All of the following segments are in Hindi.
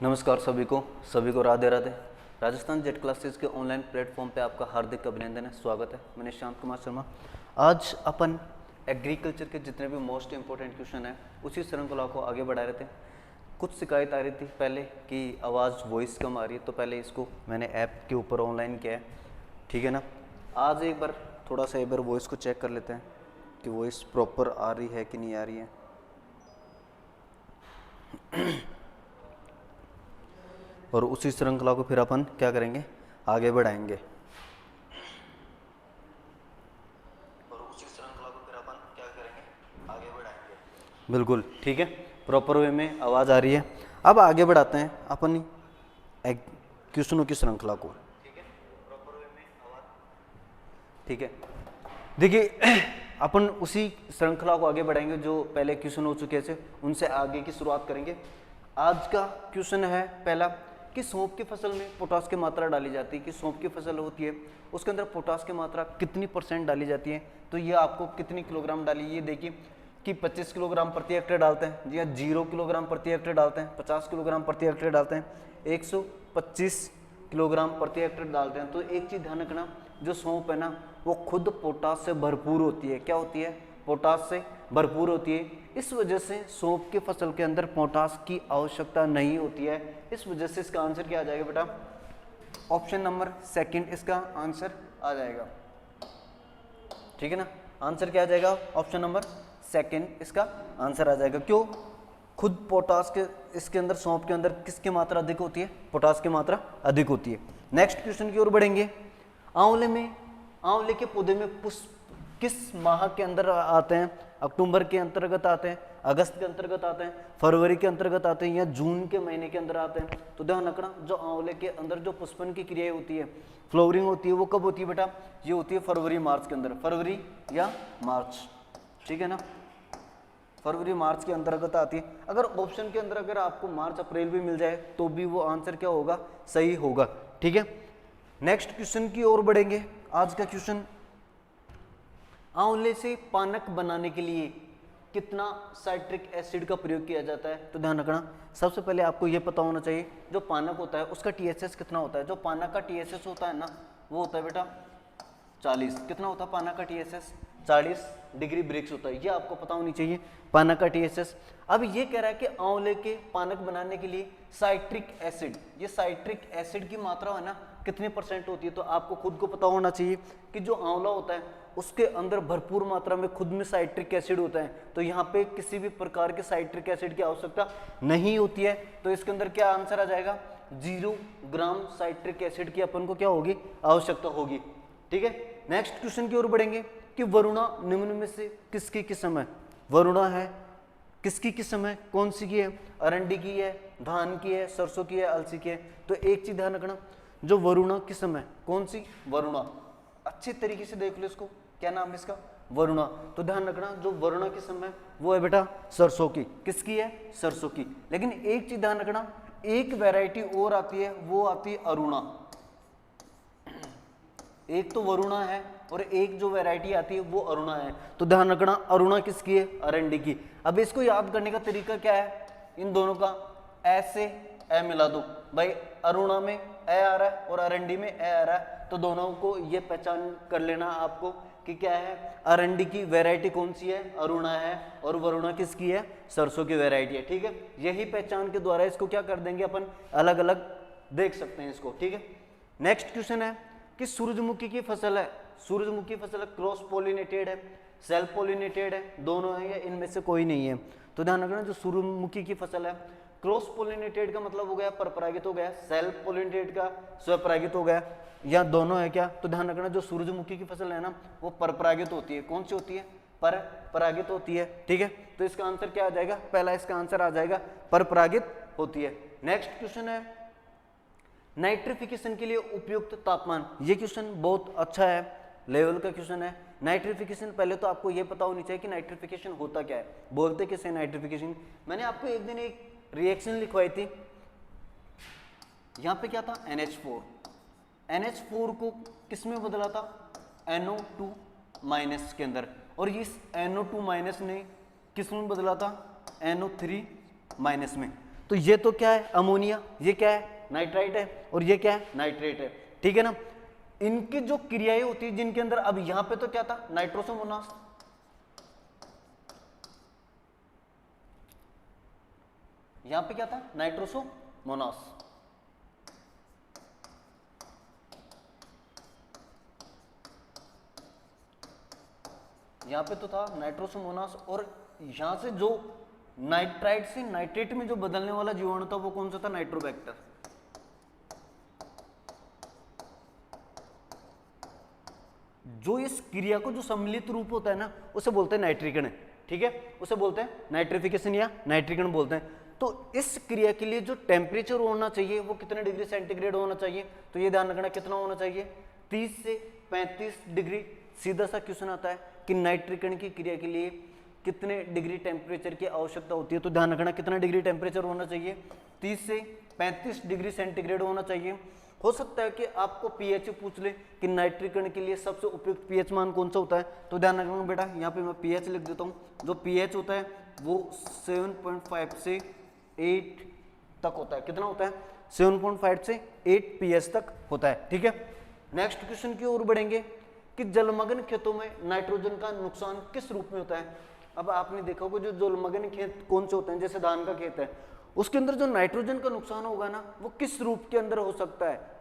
नमस्कार सभी को राधे राधे। राजस्थान जेट क्लासेस के ऑनलाइन प्लेटफॉर्म पे आपका हार्दिक अभिनंदन है, स्वागत है। मैं शांत कुमार शर्मा। आज अपन एग्रीकल्चर के जितने भी मोस्ट इंपॉर्टेंट क्वेश्चन है उसी श्रृंखला को आगे बढ़ा रहे थे। कुछ शिकायत आ रही थी पहले कि आवाज़ वॉइस कम आ रही है, तो पहले इसको मैंने ऐप के ऊपर ऑनलाइन किया है, ठीक है ना। आज एक बार थोड़ा सा वॉइस को चेक कर लेते हैं कि वॉइस प्रॉपर आ रही है कि नहीं आ रही है। और उसी श्रृंखला को फिर अपन क्या करेंगे, आगे बढ़ाएंगे। बिल्कुल ठीक है, प्रॉपर वे में आवाज़ आ रही है। अब आगे बढ़ाते हैं अपन क्वेश्चनों की श्रृंखला को, ठीक है। प्रॉपर वे में आवाज़, ठीक है। देखिए अपन उसी श्रृंखला को आगे बढ़ाएंगे जो पहले क्वेश्चन हो चुके थे, उनसे आगे की शुरुआत करेंगे। आज का क्वेश्चन है पहला कि सौंफ की फसल में पोटास की मात्रा डाली जाती है, कि सौंफ की फसल होती है उसके अंदर पोटास की मात्रा कितनी % डाली जाती है। तो ये आपको कितनी किलोग्राम डाली, ये देखिए कि 25 किलोग्राम प्रति हेक्टेयर डालते हैं, या 0 किलोग्राम प्रति हेक्टेयर डालते हैं, 50 किलोग्राम प्रति हेक्टेयर डालते हैं, 125 किलोग्राम प्रति हेक्टेयर डालते हैं। तो एक चीज़ ध्यान रखना, जो सौंफ है ना वो खुद पोटास से भरपूर होती है। क्या होती है? पोटास से भरपूर होती है। इस वजह से सौंफ की फसल के अंदर पोटास की आवश्यकता नहीं होती है। इस वजह से इसका आंसर क्या आ जाएगा बेटा? ऑप्शन नंबर सेकंड इसका आंसर आ जाएगा, ठीक है ना। आंसर क्या आ जाएगा? ऑप्शन नंबर सेकंड इसका आंसर आ जाएगा। क्यों? खुद पोटास के इसके अंदर, सौंफ के अंदर किसकी मात्रा अधिक होती है? पोटास की मात्रा अधिक होती है। नेक्स्ट क्वेश्चन की ओर बढ़ेंगे। आंवले के पौधे में पुष्प किस माह के अंदर आते हैं? अक्टूबर के अंतर्गत आते हैं, अगस्त के अंतर्गत आते हैं, फरवरी के अंतर्गत आते हैं, या जून के महीने के अंदर आते हैं? तो ध्यान रखना, जो आंवले के अंदर जो पुष्पन की क्रिया होती है, फ्लावरिंग होती है, वो कब होती है बेटा? ये होती है फरवरी मार्च के अंदर, फरवरी या मार्च, ठीक है ना। फरवरी मार्च के अंतर्गत आती है। अगर ऑप्शन के अंदर अगर आपको मार्च अप्रैल भी मिल जाए तो भी वो आंसर क्या होगा? सही होगा, ठीक है। नेक्स्ट क्वेश्चन की ओर बढ़ेंगे। आज का क्वेश्चन, आंवले से पानक बनाने के लिए कितना साइट्रिक एसिड का प्रयोग किया जाता है? तो ध्यान रखना, सबसे पहले आपको यह पता होना चाहिए जो पानक होता है उसका TSS कितना होता है। जो पानक का TSS होता है ना वो होता है बेटा 40। कितना होता है पानक का TSS? 40 डिग्री ब्रिक्स होता है। ये आपको पता होनी चाहिए पानक का TSS। अब ये कह रहा है कि आंवले के पानक बनाने के लिए साइट्रिक एसिड, ये साइट्रिक एसिड की मात्रा है ना कितने % होती है? तो आपको खुद को पता होना चाहिए कि जो आंवला होता है उसके अंदर भरपूर मात्रा में खुद में साइट्रिक एसिड होता है। तो यहाँ पे किसी भी प्रकार के साइट्रिक एसिड की आवश्यकता नहीं होती है। तो इसके अंदर क्या आंसर आ जाएगा? 0 ग्राम साइट्रिक एसिड की अपन को क्या होगी? आवश्यकता होगी, ठीक है। नेक्स्ट क्वेश्चन की ओर बढ़ेंगे कि वरुणा निम्न में से किसकी किस्म है? वरुणा है किसकी किस्म है? कौन सी की है? अरंडी की है, धान की है, सरसों की है, अलसी की है? तो एक चीज ध्यान रखना, जो वरुणा किस्म है, कौन सी? वरुणा। अच्छे तरीके से देख लो इसको, क्या नाम है इसका? वरुणा। तो ध्यान रखना, जो वरुणा किस्म है वो है बेटा सरसों की। किसकी है? सरसों की। लेकिन एक चीज ध्यान रखना, एक वैरायटी और आती है, वो आती है अरुणा। एक तो वरुणा है और एक जो वैरायटी आती है वो अरुणा है। तो ध्यान रखना, अरुणा किसकी है? अरंडी की। अब इसको याद करने का तरीका क्या है? इन दोनों का ऐसे ए मिला दो भाई, अरुणा में ए आ रहा है और अरंडी में ए आ रहा है, तो दोनों को ये पहचान कर लेना आपको कि क्या है, अरंडी की वैरायटी कौन सी है? अरुणा है, और वरुणा किसकी है? सरसों की वैरायटी है, ठीक है। यही पहचान के द्वारा इसको क्या कर देंगे अपन, अलग अलग देख सकते हैं इसको, ठीक है। नेक्स्ट क्वेश्चन है कि सूरजमुखी की फसल है, सूरजमुखी फसल क्रॉस पोलिनेटेड है, सेल्फ पोलिनेटेड है, दोनों है, या इनमें से कोई नहीं है? तो ध्यान रखना, जो सूरजमुखी की फसल है क्रॉस पोलिनेटेड का मतलब हो गया परपरागित हो गया, सेल्फ पोलिनेटेड का स्वपरागित हो गया, या दोनों है क्या? तो ध्यान रखना, जो सूरजमुखी की फसल है ना वो परपरागित होती है। कौन सी होती है? परपरागित होती है, ठीक है। तो इसका आंसर क्या आ जाएगा? पहला इसका आंसर आ जाएगा परपरागित होती है। नेक्स्ट क्वेश्चन है, नाइट्रिफिकेशन के लिए उपयुक्त तापमान। ये क्वेश्चन बहुत अच्छा है, लेवल का क्वेश्चन है। नाइट्रिफिकेशन, पहले तो आपको ये पता होनी चाहिए कि नाइट्रिफिकेशन होता क्या है, बोलते किसे नाइट्रिफिकेशन। मैंने आपको एक दिन एक रिएक्शन लिखवाई थी, यहाँ पे क्या था? NH4। NH4 को किस में बदला था? NO2 माइनस के अंदर, और इस NO2 माइनस ने किस में बदला था? NO3 माइनस में। तो ये तो क्या है अमोनिया, ये क्या है नाइट्राइट है, और ये क्या है नाइट्रेट है, ठीक है ना। इनकी जो क्रियाएं होती है जिनके अंदर, अब यहां पे तो क्या था नाइट्रोसोमोनास, यहां पे क्या था नाइट्रोसोमोनास, यहां पे तो था नाइट्रोसोमोनास, और यहां से जो नाइट्राइट से नाइट्रेट में जो बदलने वाला जीवाणु था वो कौन सा था नाइट्रोबैक्टर। जो इस क्रिया को जो सम्मिलित रूप होता है ना उसे बोलते हैं नाइट्रीकरण, ठीक है, उसे बोलते हैं नाइट्रिफिकेशन या नाइट्रीकरण बोलते हैं। तो इस क्रिया के लिए जो टेम्परेचर होना चाहिए वो कितने डिग्री सेंटीग्रेड होना चाहिए, तो ये ध्यान रखना कितना होना चाहिए 30 से 35 डिग्री। सीधा सा क्वेश्चन आता है कि नाइट्रीकरण की क्रिया के लिए कितने डिग्री टेम्परेचर की आवश्यकता होती है, तो ध्यान रखना कितना डिग्री टेम्परेचर होना चाहिए 30 से 35 डिग्री सेंटीग्रेड होना चाहिए। हो सकता है कि आपको पीएच पूछ ले कि नाइट्रीकरण के लिए सबसे उपयुक्त पीएच मान कौन सा होता है, तो ध्यान रखना बेटा यहाँ पे मैं पीएच लिख देता हूँ। जो पीएच होता है वो 7.5 से 8 तक होता है। कितना होता है 7.5 से 8 पीएच तक होता है, ठीक है। नेक्स्ट क्वेश्चन की ओर बढ़ेंगे कि जलमग्न खेतों में नाइट्रोजन का नुकसान किस रूप में होता है। अब आपने देखा होगा जो जलमग्न खेत कौन से होते हैं, जैसे धान का खेत है उसके अंदर जो नाइट्रोजन का नुकसान होगा ना वो किस रूप के अंदर हो सकता है।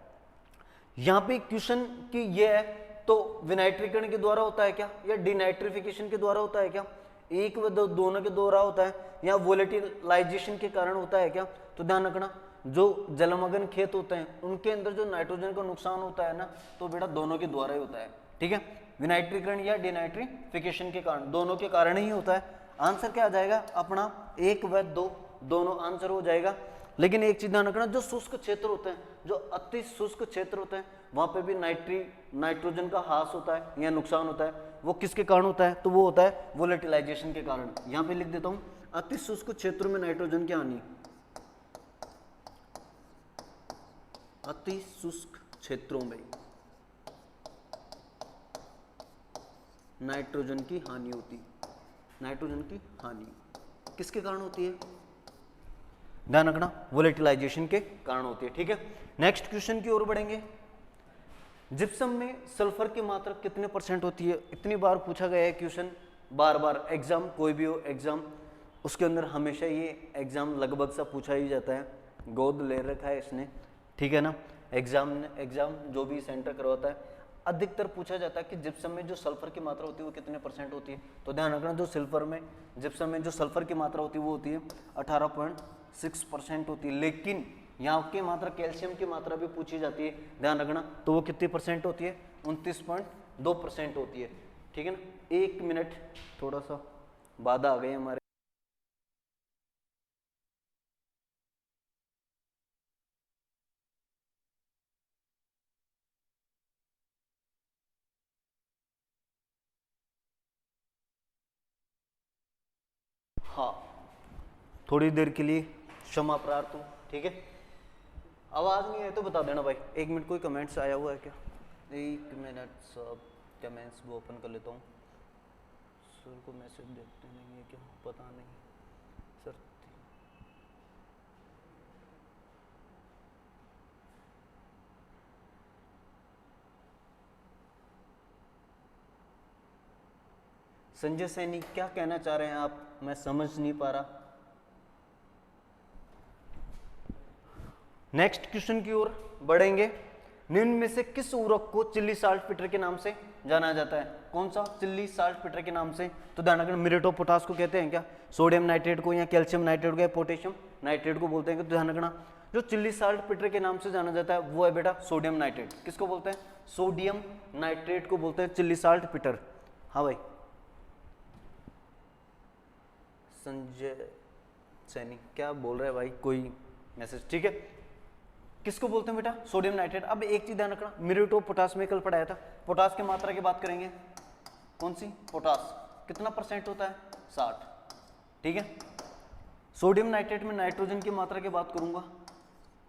यहां पे क्वेश्चन की ये है तो विनाइट्रीकरण के द्वारा होता है क्या, या डिनाइट्रिफिकेशन के द्वारा होता है क्या, एक व दोनों के द्वारा होता है, या वोलेटिलाइजेशन के कारण होता है क्या। तो ध्यान रखना जो जलमग्न खेत होते हैं उनके अंदर जो नाइट्रोजन का नुकसान होता है ना तो बेटा दोनों के द्वारा ही होता है, ठीक है। विनाइट्रीकरण या डिनाइट्रिफिकेशन के कारण, दोनों के कारण ही होता है। आंसर क्या आ जाएगा अपना 1 व 2 दोनों आंसर हो जाएगा। लेकिन एक चीज ध्यान रखना जो शुष्क क्षेत्र होते हैं, जो अति शुष्क क्षेत्र होते हैं वहां पे भी नाइट्रोजन का ह्रास होता है या नुकसान होता है। वो किसके कारण होता है, तो वो होता है वोलेटिलाइजेशन के कारण। यहां पे लिख देता हूं अति शुष्क क्षेत्रों में नाइट्रोजन की हानि, अति शुष्क क्षेत्रों में नाइट्रोजन की हानि होती, नाइट्रोजन की हानि किसके कारण होती है, ध्यान रखना वोलेटिलाइजेशन के कारण होती है, ठीक है। नेक्स्ट क्वेश्चन की ओर बढ़ेंगे। जिप्सम में सल्फर की मात्रा कितने परसेंट होती है। इतनी बार पूछा गया है क्वेश्चन, बार बार एग्जाम कोई भी हो एग्जाम उसके अंदर हमेशा ये एग्जाम लगभग सा पूछा ही जाता है, गोद ले रखा है इसने, ठीक है ना। एग्जाम जो भी सेंटर करवाता है अधिकतर पूछा जाता है कि जिप्सम में जो सल्फर की मात्रा होती है वो कितने परसेंट होती है। तो ध्यान रखना जो जिप्सम में जो सल्फर की मात्रा होती है वो होती है 18.6% होती है। लेकिन यहाँ की मात्रा कैल्शियम की मात्रा भी पूछी जाती है, ध्यान रखना, तो वो कितनी परसेंट होती है 29.2% होती है, ठीक है ना। 1 मिनट थोड़ा सा बाधा आ गई हमारे, हाँ थोड़ी देर के लिए क्षमा प्रार्थी हूँ, ठीक है। आवाज़ नहीं है तो बता देना भाई। 1 मिनट कोई कमेंट्स आया हुआ है क्या, 1 मिनट सब कमेंट्स वो ओपन कर लेता हूँ। सर को मैसेज देखते नहीं है क्या, पता नहीं सर। संजय सैनी क्या कहना चाह रहे हैं आप, मैं समझ नहीं पा रहा। नेक्स्ट क्वेश्चन की ओर बढ़ेंगे। निम्न में से किस उर्वरक को चिल्ली साल्ट पीटर के नाम से जाना जाता है, कौन सा चिल्ली साल्ट पीटर के नाम से, तो ध्यान रखना म्यूरेट ऑफ पोटाश को कहते हैं क्या, सोडियम नाइट्रेट को या कैल्शियम नाइट्रेट को या पोटेशियम नाइट्रेट को बोलते हैं। तो ध्यान रखना जो चिल्ली साल्ट पीटर के नाम से जाना जाता है वो है बेटा सोडियम नाइट्रेट। किसको बोलते हैं, सोडियम नाइट्रेट को बोलते हैं चिल्ली साल्ट पीटर। हाँ भाई संजय सैनी क्या बोल रहा है भाई, कोई मैसेज, ठीक है। किसको बोलते हैं बेटा सोडियम नाइट्रेट। अब एक चीज ध्यान रखना म्यूरेट ऑफ पोटाश में कल पढ़ाया था, पोटाश की मात्रा की बात करेंगे, कौन सी पोटाश कितना परसेंट होता है 60, ठीक है। सोडियम नाइट्रेट में नाइट्रोजन की मात्रा की बात करूंगा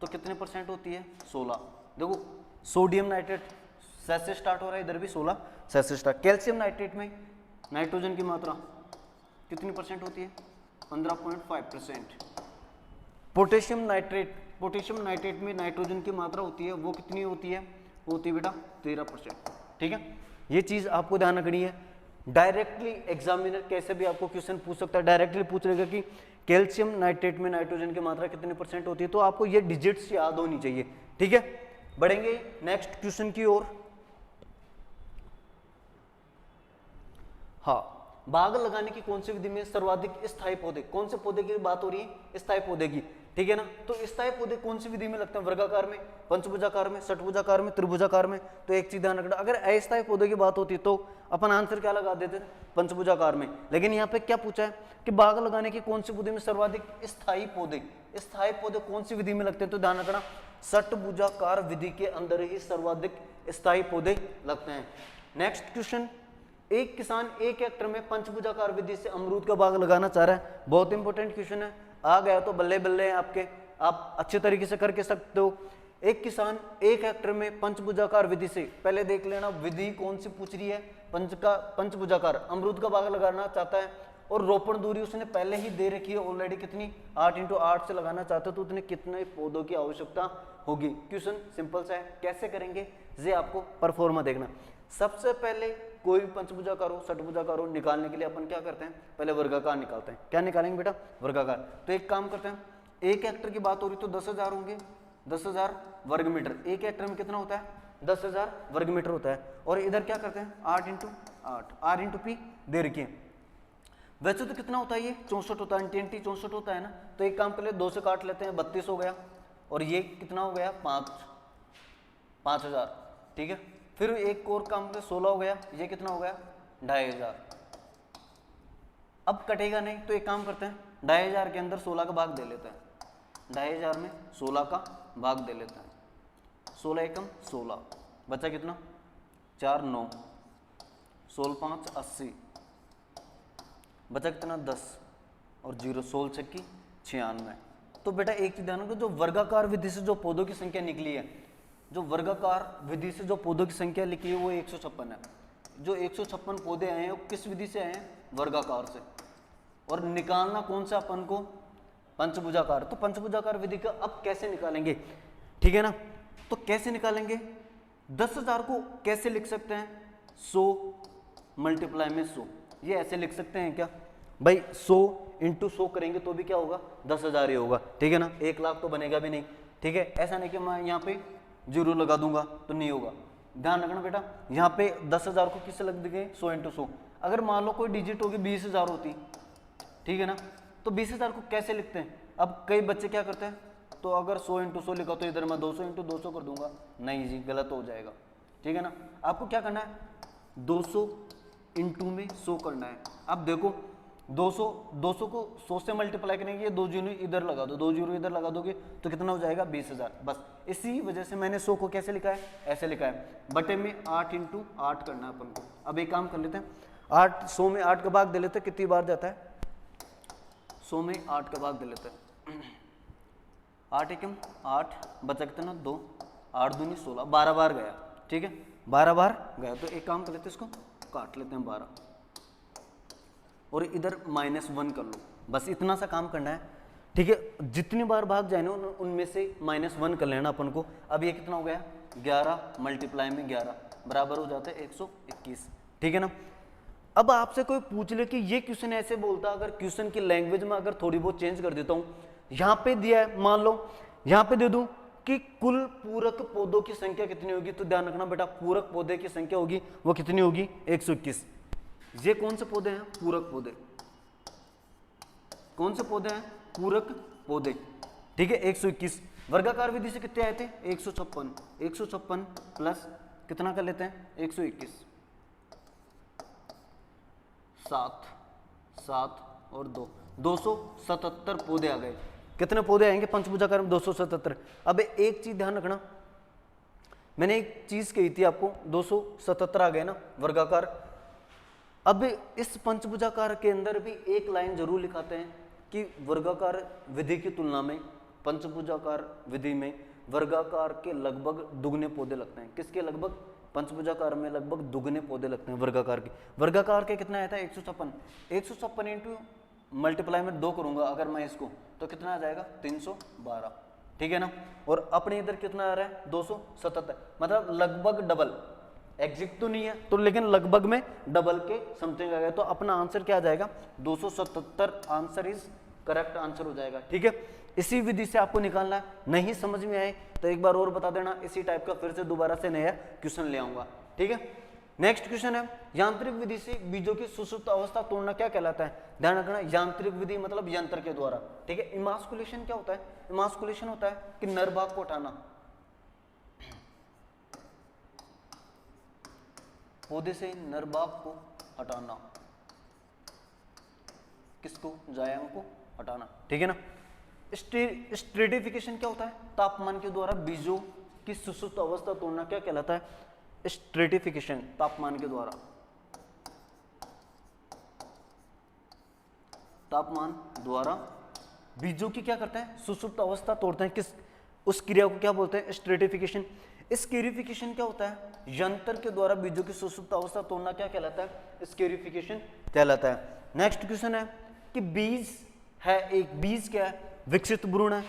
तो कितने परसेंट होती है 16। देखो सोडियम नाइट्रेट सेस से स्टार्ट हो रहा है, इधर भी 16 सेस से स्टार्ट। कैल्शियम नाइट्रेट में नाइट्रोजन की मात्रा कितनी परसेंट होती है 15.5%, पोटेशियम नाइट्रेट में नाइट्रोजन की मात्रा होती है, वो कितनी होती है? वो होती है बेटा 13%। ठीक है, ये चीज आपको ध्यान रखनी है। डायरेक्टली एग्जामिनर कैसे भी आपको क्वेश्चन पूछ सकता है, डायरेक्टली पूछ लेगा कि कैल्शियम नाइट्रेट में नाइट्रोजन की मात्रा कितने % होती है, तो आपको ये डिजिट्स याद होनी चाहिए। ठीक है, बढ़ेंगे नेक्स्ट क्वेश्चन की ओर। हाँ, बाग लगाने की कौन सी विधि में सर्वाधिक स्थायी पौधे, कौन से पौधे की बात हो रही है? स्थायी पौधे की। ठीक है ना, तो स्थायी पौधे कौन सी विधि में लगते हैं? वर्गाकार में, पंचभुजाकार में, षटभुजाकार में, त्रिभुजाकार में। तो एक चीज ध्यान रखना, अगर अस्थायी पौधे की बात होती तो अपन आंसर क्या लगा देते थे? पंचभुजाकार में। लेकिन यहाँ पे क्या पूछा है कि बाग लगाने की कौन सी विधि में सर्वाधिक स्थायी पौधे कौन सी विधि में लगते हैं? तो ध्यान रखना, षटभुजाकार विधि के अंदर ही सर्वाधिक स्थायी पौधे लगते हैं। नेक्स्ट क्वेश्चन, एक किसान 1 हेक्टेयर में पंचभुजाकार विधि से अमरूद का बाग लगाना चाह रहा है। बहुत इंपॉर्टेंट क्वेश्चन है, आ गया तो बल्ले बल्ले हैं आपके, आप अच्छे तरीके से करके सकते हो। एक किसान 1 हेक्टेयर में पंचभुजाकार विधि से, पहले देख लेना विधि कौन सी पूछ रही है, पंचभुजाकार अमरूद का बाग लगाना चाहता है, और रोपण दूरी उसने पहले ही दे रखी है ऑलरेडी, कितनी? 8 × 8 से लगाना चाहते हो तो उतने कितने पौधों की आवश्यकता होगी? क्वेश्चन सिंपल सा है, कैसे करेंगे ये आपको परफॉर्मा देखना। सबसे पहले कोई भी पंचभुजाकार हो, षटभुजाकार हो, निकालने के लिए अपन क्या करते हैं? पहले वर्गाकार निकालते हैं। क्या निकालेंगे बेटा? वर्गाकार। तो एक काम करते हैं, 1 हेक्टेयर की बात हो रही तो 10,000 होंगे, 10,000 वर्ग मीटर। 1 हेक्टेयर में कितना होता है? 10,000 वर्ग मीटर होता है। और इधर क्या करते हैं? 8 × 8, R × P दे रखिए। वैसे तो कितना होता है ये? 64 होता है, टी 64 होता है ना। तो एक काम कर ले, 2 से काट लेते हैं, 32 हो गया, और ये कितना हो गया? 5,000। ठीक है, फिर एक और काम कर, 16 हो गया, ये कितना हो गया? 2,500। अब कटेगा नहीं तो एक काम करते हैं, 2,500 के अंदर 16 का भाग दे लेते हैं, 2,500 में 16 का भाग दे लेते हैं। 16 एकम 16, बचा कितना? 4 9, 16 5 80, बचा कितना? 10, और 0 16 छक्की 96। तो बेटा एक चीज ध्यान रखो, जो वर्गाकार विधि से जो पौधों की संख्या निकली है, जो वर्गाकार विधि से जो पौधों की संख्या लिखी है वो 156 है। जो 156 पौधे आए हैं वो किस विधि से आए हैं? वर्गाकार से। और निकालना कौन सा अपन को? पंचभुजाकार। तो पंचभुजाकार विधि का अब कैसे निकालेंगे? ठीक है ना, तो कैसे निकालेंगे? 10,000 को कैसे लिख सकते हैं? 100 मल्टीप्लाई में 100, ये ऐसे लिख सकते हैं क्या भाई? 100 × 100 करेंगे तो भी क्या होगा? 10,000 ही होगा। ठीक है ना, 1 लाख तो बनेगा भी नहीं। ठीक है, ऐसा नहीं कि मैं यहाँ पे 0 लगा दूंगा तो नहीं होगा। ध्यान रखना बेटा, यहाँ पे 10,000 को किससे लग देंगे? 100 × 100। अगर मान लो कोई डिजिट होगी 20,000 होती, ठीक है ना, तो 20,000 को कैसे लिखते हैं? अब कई बच्चे क्या करते हैं, तो अगर 100 × 100 लिखा तो इधर मैं 200 × 200 कर दूंगा। नहीं जी, गलत हो जाएगा। ठीक है ना, आपको क्या करना है? 200 × में 100 करना है। अब देखो 200 को 100 से मल्टीप्लाई करेंगे, 2 जीरो इधर लगा दो, 2 जीरो इधर लगा दोगे तो कितना हो जाएगा? 20,000। बस इसी वजह से मैंने 100 को कैसे लिखा है? ऐसे लिखा है, बटे में 8 × 8 करना है अपन को। अब एक काम कर लेते हैं, 100 में 8 का भाग दे लेते हैं, कितनी बार जाता है? 100 में 8 का भाग दे लेते हैं, 8 एकम 8, बचा कितना? 2, 8 दूनी 16, 12 बार गया। ठीक है, 12 बार गया। तो एक काम कर लेते हैं, इसको काट लेते हैं 12, और इधर -1 कर लो। बस इतना सा काम करना है। ठीक है, जितनी बार भाग जाए ना उनमें से -1 कर लेना अपन को। अब ये कितना हो गया? 11 मल्टीप्लाई में 11 बराबर हो जाता है 121। ठीक है ना, अब आपसे कोई पूछ ले कि ये क्वेश्चन ऐसे बोलता, अगर क्वेश्चन की लैंग्वेज में अगर थोड़ी बहुत चेंज कर देता हूँ, यहाँ पे दिया है, मान लो यहाँ पे दे दूं कि कुल पूरक पौधों की संख्या कितनी होगी, तो ध्यान रखना बेटा, पूरक पौधे की संख्या होगी वो कितनी होगी? 121। ये कौन से पौधे हैं? पूरक पौधे। कौन से पौधे हैं? पूरक पौधे। ठीक है, 121। वर्गाकार विधि से कितने आए थे? 156। 156 प्लस कितना कर लेते हैं? 121, 7 7 और 2, 277 पौधे आ गए। कितने पौधे आएंगे पंचभुजाकार में? 277। अब एक चीज ध्यान रखना, मैंने एक चीज कही थी आपको, 277 आ गए ना वर्गाकार। अब इस पंचभुजाकार के अंदर भी एक लाइन जरूर लिखाते हैं कि वर्गाकार विधि की तुलना में पंचभुजाकार विधि में वर्गाकार के लगभग दुगने पौधे लगते हैं। किसके लगभग? पंचभुजाकार में लगभग दुगने पौधे लगते हैं वर्गाकार के। वर्गाकार के कितना आया था? 156। 156 × मल्टीप्लाई में 2 करूंगा अगर मैं इसको, तो कितना आ जाएगा 312, ठीक है ना। और अपने इधर कितना आ रहा है 277, मतलब लगभग डबल, एग्जैक्ट तो नहीं है तो लेकिन लगभग में डबल के समथिंग आ गया, तो अपना आंसर क्या आ जाएगा 277 आंसर इज करेक्ट आंसर हो जाएगा, ठीक है। इसी विधि से आपको निकालना है, नहीं समझ में आए तो एक बार और बता देना, इसी टाइप का फिर से दोबारा से नया क्वेश्चन ले आऊंगा, ठीक है। नेक्स्ट क्वेश्चन है, यांत्रिक विधि से बीजों की सुषुप्त अवस्था तोड़ना क्या कहलाता है। ध्यान रखना, यांत्रिक विधि मतलब यंत्र के द्वारा, ठीक है। इमास्कुलेशन क्या होता है, इमास्कुलेशन होता है कि नर भाग को हटाना, पौधे से नर भाग को हटाना, किसको, जायंग को हटाना, ठीक है ना। स्ट्रेटिफिकेशन क्या होता है, तापमान के द्वारा बीजों की सुषुप्त अवस्था तोड़ना क्या कहलाता है, स्ट्रेटिफिकेशन, तापमान के द्वारा, तापमान द्वारा बीजों की क्या करते हैं, सुषुप्त अवस्था तोड़ते हैं, किस, उस क्रिया को क्या बोलते हैं, स्ट्रेटिफिकेशन। स्केरिफिकेशन क्या होता है, यंत्र के द्वारा बीजों की सुषुप्त अवस्था तोड़ना क्या कहलाता है, स्केरिफिकेशन कहलाता है। नेक्स्ट क्वेश्चन है कि बीज है, एक बीज क्या है, विकसित भ्रूण है,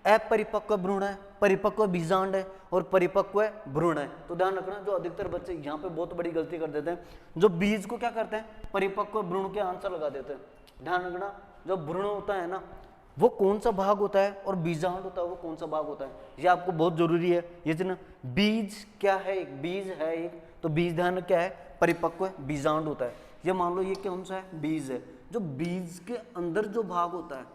अपरिपक्व भ्रूण है, परिपक्व बीजांड है और परिपक्व भ्रूण है। तो ध्यान रखना, जो अधिकतर बच्चे यहाँ पे बहुत बड़ी गलती कर देते हैं, जो बीज को क्या करते हैं, परिपक्व भ्रूण के आंसर लगा देते हैं। ध्यान रखना, जो भ्रूण होता है ना वो कौन सा भाग होता है और बीजांड होता है वो कौन सा भाग होता है, ये आपको बहुत जरूरी है। ये जो ना बीज क्या है, एक बीज है एक, तो बीज ध्यान क्या है, परिपक्व बीजांड होता है। ये मान लो ये कौन सा है, बीज है, जो बीज के अंदर जो भाग होता है,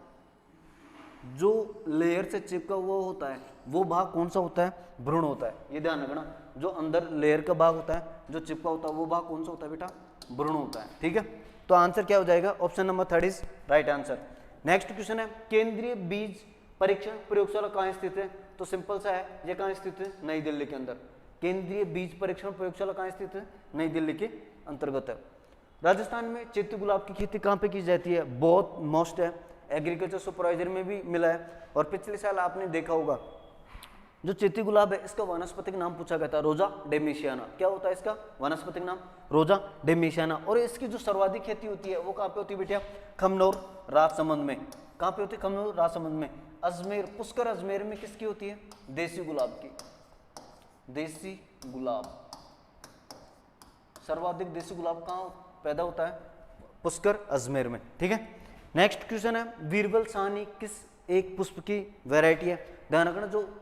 जो लेयर से चिपका हुआ होता है, वो भाग कौन सा होता है, भ्रूण होता है। ये ध्यान रखना, जो अंदर लेयर का भाग होता है, जो चिपका होता है, वो भाग कौन सा होता है बेटा, भ्रूण होता है, ठीक है। तो आंसर क्या हो जाएगा, option number 3 is right answer. Next question है, केंद्रीय बीज परीक्षण प्रयोगशाला कहाँ स्थित है। तो सिंपल सा है, ये कहाँ स्थित है, नई दिल्ली के अंदर। केंद्रीय बीज परीक्षण प्रयोगशाला कहाँ स्थित है, नई दिल्ली के अंतर्गत है। राजस्थान में चैती गुलाब की खेती कहाँ पे की जाती है, बहुत मोस्ट है, एग्रीकल्चर सुपरवाइजर में भी मिला है। और पिछले साल आपने देखा होगा, जो चैती गुलाब है इसका वानस्पतिक नाम पूछा गया था, रोजा डेमिशियाना। क्या होता है इसका वानस्पतिक नाम, रोजा डेमिशियाना। और इसकी जो सर्वाधिक खेती होती है वो कहाँ पे होती है बेटा, खमनौर राजसमंद में। कहाँ पे होती है, खमनौर राजसमंद में। अजमेर, पुष्कर अजमेर में किसकी होती है, देसी गुलाब की, देसी गुलाब। सर्वाधिक देसी गुलाब कहाँ पैदा होता है, पुष्कर अजमेर में, ठीक है। नेक्स्ट क्वेश्चन है, वीरबल साहनी किस एक पुष्प की वैरायटी है। ध्यान रखना, जो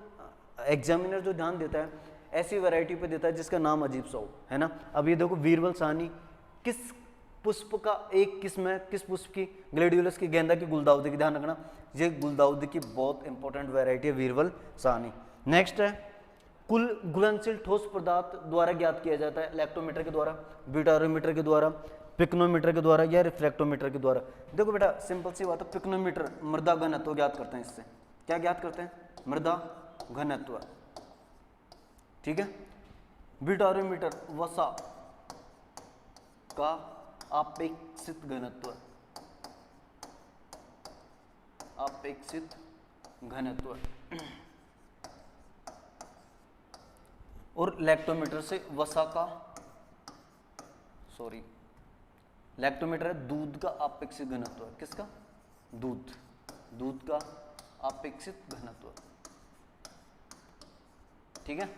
एग्जामिनर जो ध्यान देता है ऐसी वैरायटी पे देता है जिसका नाम अजीब सा हो, है ना। अब ये देखो, वीरबल साहनी किस पुष्प का एक किस्म है, किस पुष्प की, ग्लेडियोलस की, गेंदा की, गुलदाउदी की। ध्यान रखना, ये गुलदाउदी की बहुत इंपॉर्टेंट वैरायटी है वीरबल साहनी। नेक्स्ट है, कुल घुलनशील ठोस पदार्थ द्वारा ज्ञात किया जाता है, लैक्टोमीटर के द्वारा, ब्यूटारोमीटर के द्वारा, पिक्नोमीटर के द्वारा या रिफ्रैक्टोमीटर के द्वारा। देखो बेटा सिंपल सी बात है, पिक्नोमीटर मृदा घनत्व ज्ञात करते हैं, इससे क्या ज्ञात करते हैं, मृदा घनत्व, ठीक है। ब्यूटारोमीटर वसा का अपेक्षित घनत्व, अपेक्षित घनत्व। और लैक्टोमीटर से वसा का, सॉरी लैक्टोमीटर है दूध का अपेक्षित घनत्व, किसका, दूध, दूध का अपेक्षित घनत्व, ठीक है,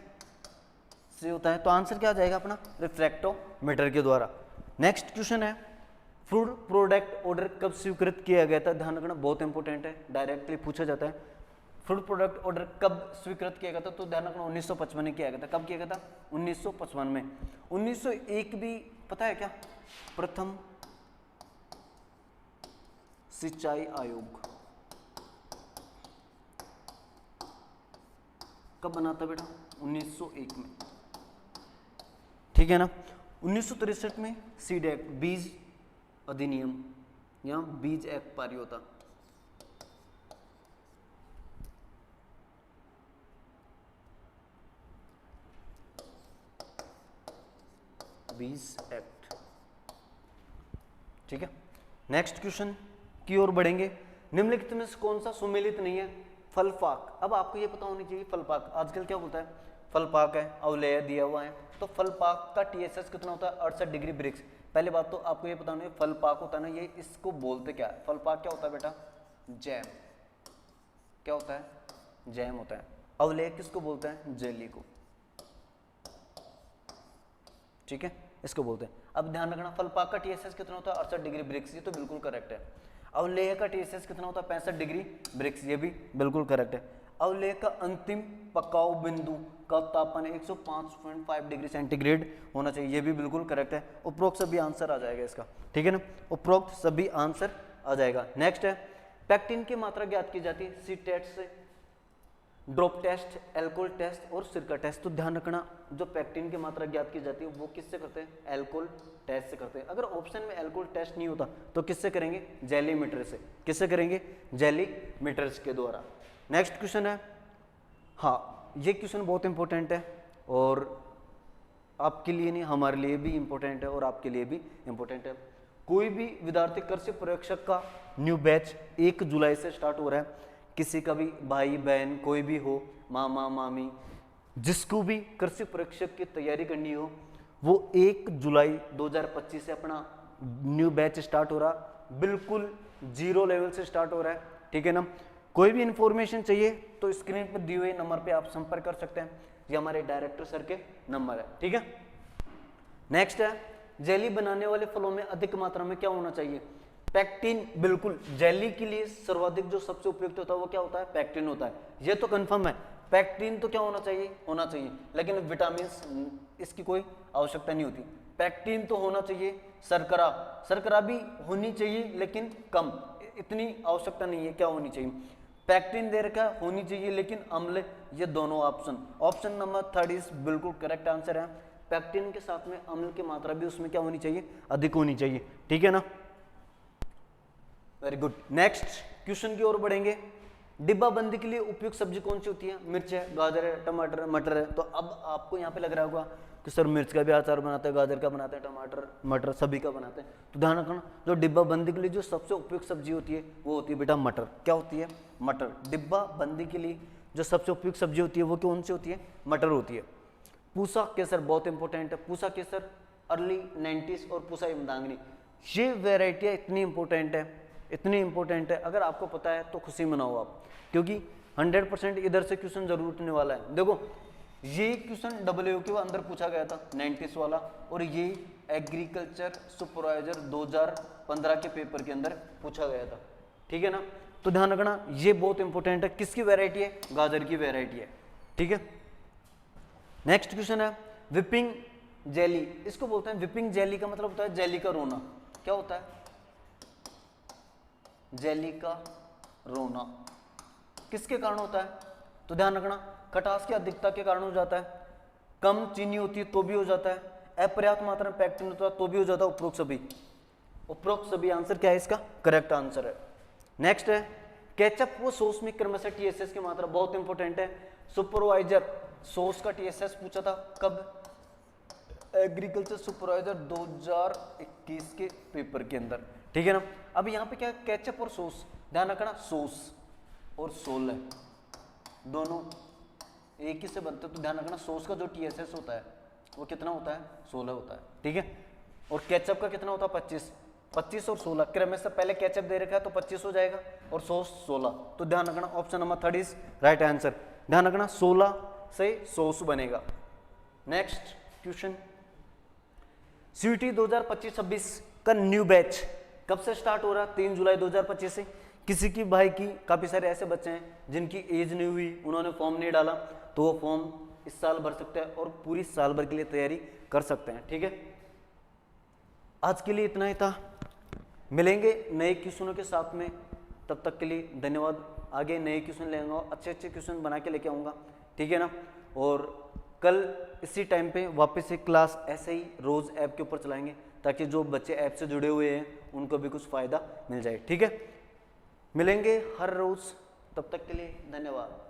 से होता है। तो आंसर क्या आ जाएगा अपना, रिफ्रैक्टोमीटर के द्वारा। नेक्स्ट क्वेश्चन है, फूड प्रोडक्ट ऑर्डर कब स्वीकृत किया गया था। ध्यान रखना, बहुत इंपॉर्टेंट है, डायरेक्टली पूछा जाता है। फूड प्रोडक्ट ऑर्डर कब स्वीकृत किया गया था, तो ध्यान रखना 1955 में किया गया था। कब किया गया था, 1955 में। 1901 भी पता है क्या, प्रथम सिंचाई आयोग कब बना था बेटा, 1901 में, ठीक है ना। 1963 में सीड एक्ट, बीज अधिनियम या बीज एक्ट पारित होता। बीज एक्ट, ठीक है। नेक्स्ट क्वेश्चन की ओर बढ़ेंगे, निम्नलिखित में से कौन सा सुमेलित नहीं है, फलपाक। अब आपको ये पता होनी चाहिए, फलपाक आजकल क्या बोलता है, फलपाक है, अवलेय दिया हुआ है, तो फलपाक का टीएसएस कितना होता है, 68 डिग्री ब्रिक्स। पहले बात तो आपको ये बताना है, फल पाक होता है ना, ये इसको बोलते क्या है? फल पाक क्या होता है बेटा? जैम। क्या होता है? जैम होता है। अवलेह किसको बोलते हैं? जेली को। ठीक है, इसको बोलते हैं। अब ध्यान रखना, फल पाक का टीएसएस कितना होता है? 68 डिग्री ब्रिक्स, ये तो बिल्कुल करेक्ट है। अवलेह का टीएसएस कितना होता है? 65 डिग्री ब्रिक्स, ये भी बिल्कुल करेक्ट है। अवलेह का अंतिम पकाव बिंदु का तापमान 105.5 डिग्री सेंटीग्रेड होना चाहिए, ये भी बिल्कुल करेक्ट है। उपरोक्त सभी आंसर आ जाएगा इसका, ठीक है ना, उपरोक्त सभी आंसर आ जाएगा। नेक्स्ट है, पैक्टिन की मात्रा ज्ञात की जाती है सी टेस्ट से, ड्रॉप टेस्ट, एल्कोहल टेस्ट और सिरका टेस्ट। तो ध्यान रखना, जो पैक्टिन की मात्रा ज्ञात की जाती है वो किससे करते हैं? एल्कोहल टेस्ट से करते हैं। अगर ऑप्शन में एल्कोहल टेस्ट नहीं होता तो किससे करेंगे? जेलीमीटर से। किससे करेंगे? जेलीमीटर के द्वारा। नेक्स्ट क्वेश्चन है, हाँ ये क्वेश्चन बहुत इंपॉर्टेंट है और आपके लिए नहीं, हमारे लिए भी इंपॉर्टेंट है और आपके लिए भी इंपॉर्टेंट है। कोई भी विद्यार्थी कृषि प्रशिक्षक का न्यू बैच 1 जुलाई से स्टार्ट हो रहा है। किसी का भी भाई बहन कोई भी हो, मामा मामी, जिसको भी कृषि प्रशिक्षक की तैयारी करनी हो, वो 1 जुलाई 2025 से अपना न्यू बैच स्टार्ट हो रहा, बिल्कुल 0 लेवल से स्टार्ट हो रहा है, ठीक है ना। कोई भी इंफॉर्मेशन चाहिए तो स्क्रीन पर दिए हुए नंबर पे आप संपर्क कर सकते हैं, ये हमारे डायरेक्टर सर के नंबर है, ठीक है। नेक्स्ट है, जेली बनाने वाले फलों में अधिक मात्रा में क्या होना चाहिए? पैक्टिन। बिल्कुल, जेली के लिए सर्वाधिक जो सबसे उपयुक्त होता है वो क्या होता है? पैक्टिन होता है, ये तो कंफर्म है। पैक्टिन तो क्या होना चाहिए? होना चाहिए, लेकिन विटामिन इसकी कोई आवश्यकता नहीं होती। पैक्टिन तो होना चाहिए। शर्करा, शर्करा भी होनी चाहिए लेकिन कम, इतनी आवश्यकता नहीं है। क्या होनी चाहिए? पैक्टिन दे रखा है, होनी चाहिए लेकिन अम्ल, ये दोनों ऑप्शन। ऑप्शन नंबर 3 इज बिल्कुल करेक्ट आंसर है। पैक्टिन के साथ में अम्ल की मात्रा भी उसमें क्या होनी चाहिए? अधिक होनी चाहिए, ठीक है ना। Very good. नेक्स्ट क्वेश्चन की ओर बढ़ेंगे। डिब्बा बंदी के लिए उपयुक्त सब्जी कौन सी होती है? मिर्च है, गाजर है, टमाटर है, मटर है। तो अब आपको यहाँ पे लग रहा होगा कि सर मिर्च का भी अचार बनाते हैं, गाजर का बनाते हैं, टमाटर मटर सभी का बनाते हैं। तो ध्यान रखना, जो डिब्बा बंदी के लिए जो सबसे उपयुक्त सब्जी होती है वो होती है बेटा मटर। क्या होती है? मटर। डिब्बा बंदी के लिए जो सबसे उपयुक्त सब्जी होती है वो कौन सी होती है? मटर होती है। पूसा केसर बहुत इंपॉर्टेंट है। पूसा केसर अर्ली 90s और पूसा इमदांगनी, ये वेराइटियाँ इतनी इंपॉर्टेंट है, इतनी इंपॉर्टेंट है। अगर आपको पता है तो खुशी मनाओ आप, क्योंकि 100% इधर से क्वेश्चन जरूर उठने वाला है। देखो ये क्वेश्चन डब्ल्यू के अंदर पूछा गया था 90s वाला, और ये एग्रीकल्चर सुपरवाइजर 2015 के पेपर के अंदर पूछा गया था, ठीक है ना। तो ध्यान रखना, ये बहुत इंपॉर्टेंट है। किसकी वैरायटी है? गाजर की वैरायटी है, ठीक है। नेक्स्ट क्वेश्चन है, विपिंग जेली, इसको बोलते हैं विपिंग जेली का मतलब होता है जेली का रोना। क्या होता है? जेली का रोना किसके कारण होता है? तो ध्यान रखना, खटास की अधिकता के कारण हो जाता है, कम चीनी होती है तो भी हो जाता है, अपर्याप्त मात्रा में पैक्टिन होता है तो भी हो जाता है। उपरोक्त सभी आंसर क्या है इसका? करेक्ट आंसर है। नेक्स्ट है, केचप व सॉस में क्रमशः टीएसएस की मात्रा, बहुत इंपॉर्टेंट है। सुपरवाइजर सॉस का टीएसएस पूछा था कब? एग्रीकल्चर सुपरवाइजर 2021 के पेपर के अंदर, ठीक है ना। अब यहाँ पे क्या, केचप और सॉस, ध्यान रखना सॉस और 16 दोनों एक ही से बनते, तो ध्यान रखना सॉस का जो टीएसएस होता है वो कितना होता है? 16 होता है, ठीक है। और केचप का कितना होता है? 25 और 16, क्रम से पहले केचप दे रखा है तो 25 हो जाएगा और सॉस 16। तो ध्यान रखना option number 3 is right answer. ध्यान रखना 16 से सॉस बनेगा। नेक्स्ट क्वेश्चन, सीयूईटी 2025-26 का न्यू बैच कब से स्टार्ट हो रहा है? 3 जुलाई 2025 से। किसी की भाई की, काफ़ी सारे ऐसे बच्चे हैं जिनकी एज नहीं हुई, उन्होंने फॉर्म नहीं डाला, तो वो फॉर्म इस साल भर सकते हैं और पूरी साल भर के लिए तैयारी कर सकते हैं, ठीक है। आज के लिए इतना ही था, मिलेंगे नए क्वेश्चनों के साथ में, तब तक के लिए धन्यवाद। आगे नए क्वेश्चन ले आऊँगा, अच्छे क्वेश्चन बना के लेके आऊँगा, ठीक है ना। और कल इसी टाइम पे वापस से क्लास ऐसे ही रोज़ ऐप के ऊपर चलाएंगे, ताकि जो बच्चे ऐप से जुड़े हुए हैं उनको भी कुछ फ़ायदा मिल जाए, ठीक है। मिलेंगे हर रोज़, तब तक के लिए धन्यवाद।